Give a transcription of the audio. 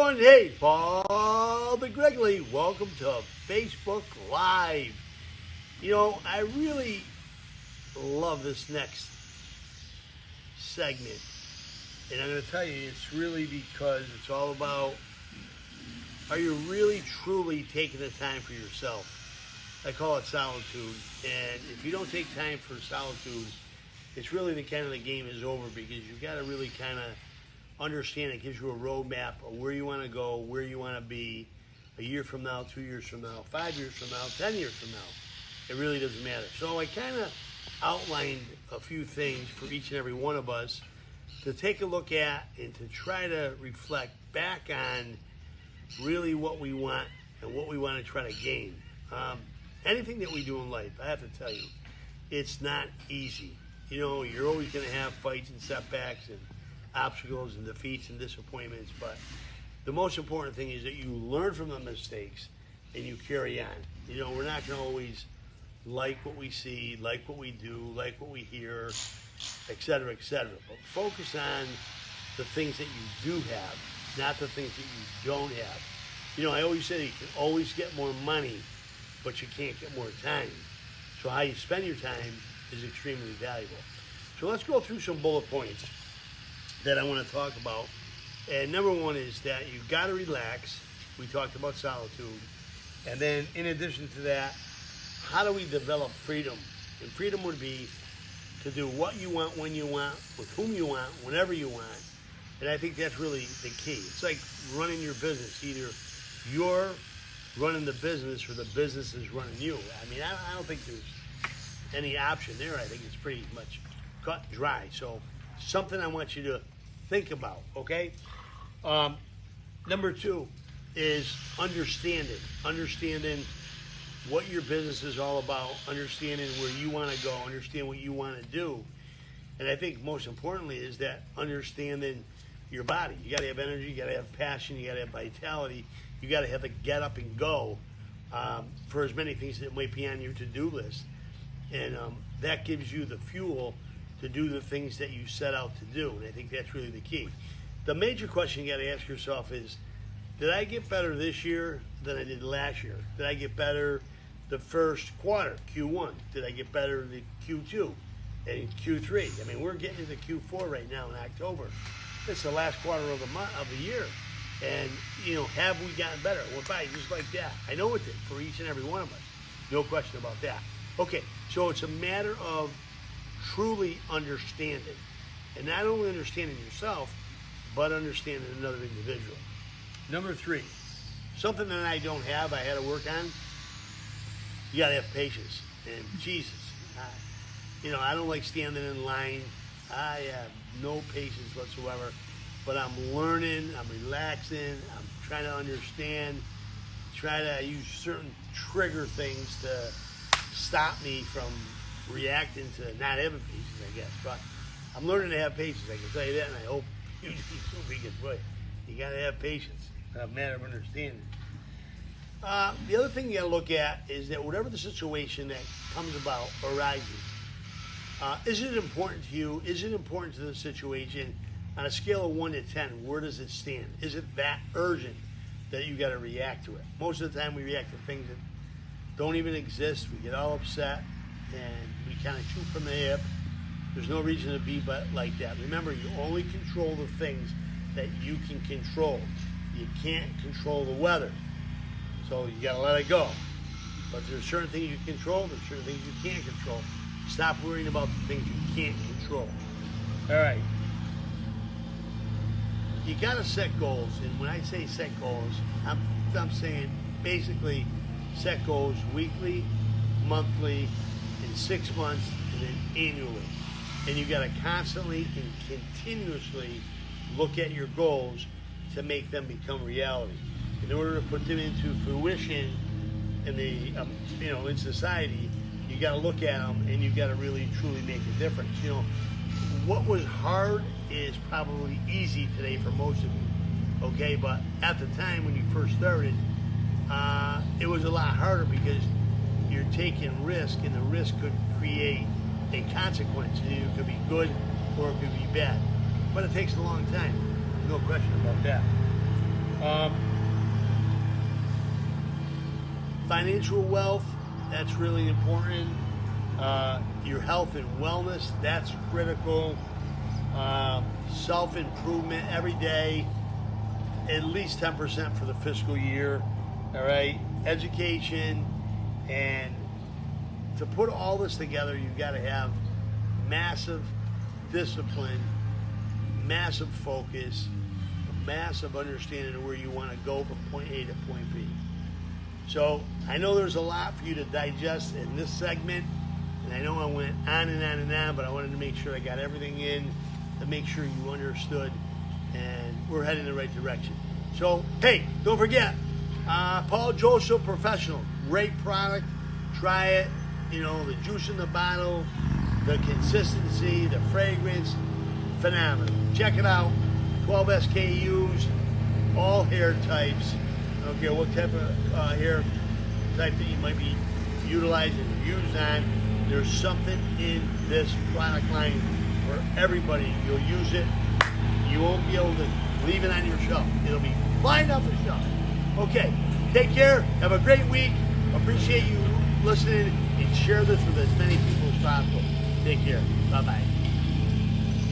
everyone. Hey, Paul the Gregory. Welcome to Facebook Live. You know, I really love this next segment. And I'm going to tell you, it's really because it's all about, are you really truly taking the time for yourself? I call it solitude. And if you don't take time for solitude, it's really the kind of the game is over, because you've got to really kind of understand. It gives you a roadmap of where you want to go, where you want to be a year from now, 2 years from now, 5 years from now, 10 years from now. It really doesn't matter. So I kind of outlined a few things for each and every one of us to take a look at and to try to reflect back on really what we want and what we want to try to gain. Anything that we do in life, I have to tell you, it's not easy. You know, you're always going to have fights and setbacks and obstacles and defeats and disappointments, but the most important thing is that you learn from the mistakes and you carry on. You know, we're not going to always like what we see, like what we do, like what we hear, etc., etc. But focus on the things that you do have, not the things that you don't have. You know, I always say you can always get more money, but you can't get more time. So how you spend your time is extremely valuable. So let's go through some bullet points that I want to talk about. And number one is that you've got to relax. We talked about solitude. And then in addition to that, how do we develop freedom? And freedom would be to do what you want, when you want, with whom you want, whenever you want. And I think that's really the key. It's like running your business. Either you're running the business or the business is running you. I mean, I don't think there's any option there. I think it's pretty much cut and dry. So something I want you to think about, okay? Number two is understanding what your business is all about, understanding where you want to go, understand what you want to do. And I think most importantly is that understanding your body. You got to have energy, you got to have passion, you got to have vitality, you got to have a get up and go for as many things that might be on your to-do list. And that gives you the fuel to do the things that you set out to do. And I think that's really the key. The major question you got to ask yourself is, did I get better this year than I did last year? Did I get better the first quarter, Q1? Did I get better in Q2 and Q3? I mean, we're getting into Q4 right now in October. It's the last quarter of the year. And, you know, have we gotten better? It went by just like that. I know it did for each and every one of us. No question about that. Okay, so it's a matter of truly understanding. And not only understanding yourself, but understanding another individual. Number three, something that I don't have, I had to work on. You got to have patience. And Jesus, you know, I don't like standing in line. I have no patience whatsoever. But I'm learning, I'm relaxing, I'm trying to understand, try to use certain trigger things to stop me from reacting to not having patience, I guess. But I'm learning to have patience, I can tell you that, and I hope you do too, because, boy, you got to have patience, a matter of understanding. The other thing you got to look at is that whatever the situation that comes about, arises, is it important to you? Is it important to the situation? On a scale of 1 to 10, where does it stand? Is it that urgent that you got to react to it? Most of the time we react to things that don't even exist. We get all upset and we kind of shoot from the hip. There's no reason to be but like that. Remember, you only control the things that you can control. You can't control the weather. So you got to let it go. But there's certain things you control, there's certain things you can't control. Stop worrying about the things you can't control. All right. You got to set goals, and when I say set goals, I'm saying basically set goals weekly, monthly, in 6 months, and then annually. And you got to constantly and continuously look at your goals to make them become reality. In order to put them into fruition in the in society, you got to look at them and you got to really truly make a difference. You know, what was hard is probably easy today for most of you, okay? But at the time when you first started, it was a lot harder because you're taking risk, and the risk could create a consequence. It could be good or it could be bad. But it takes a long time. No question about that. Financial wealth, that's really important. Your health and wellness, that's critical. Self-improvement every day, at least 10% for the fiscal year. All right, education, and to put all this together, you've got to have massive discipline, massive focus, a massive understanding of where you want to go from point A to point B. So I know there's a lot for you to digest in this segment, and I know I went on and on and on, but I wanted to make sure I got everything in to make sure you understood, and we're heading in the right direction. So, hey, don't forget, Paul Joseph Professional, great product. Try it. You know, the juice in the bottle, the consistency, the fragrance, phenomenal. Check it out. 12 SKUs, all hair types. I don't care what type of hair type that you might be utilizing or used on. There's something in this product line for everybody. You'll use it. You won't be able to leave it on your shelf. It'll be flying off the shelf. Okay, take care. Have a great week. Appreciate you listening, and share this with as many people as possible. Take care. Bye-bye.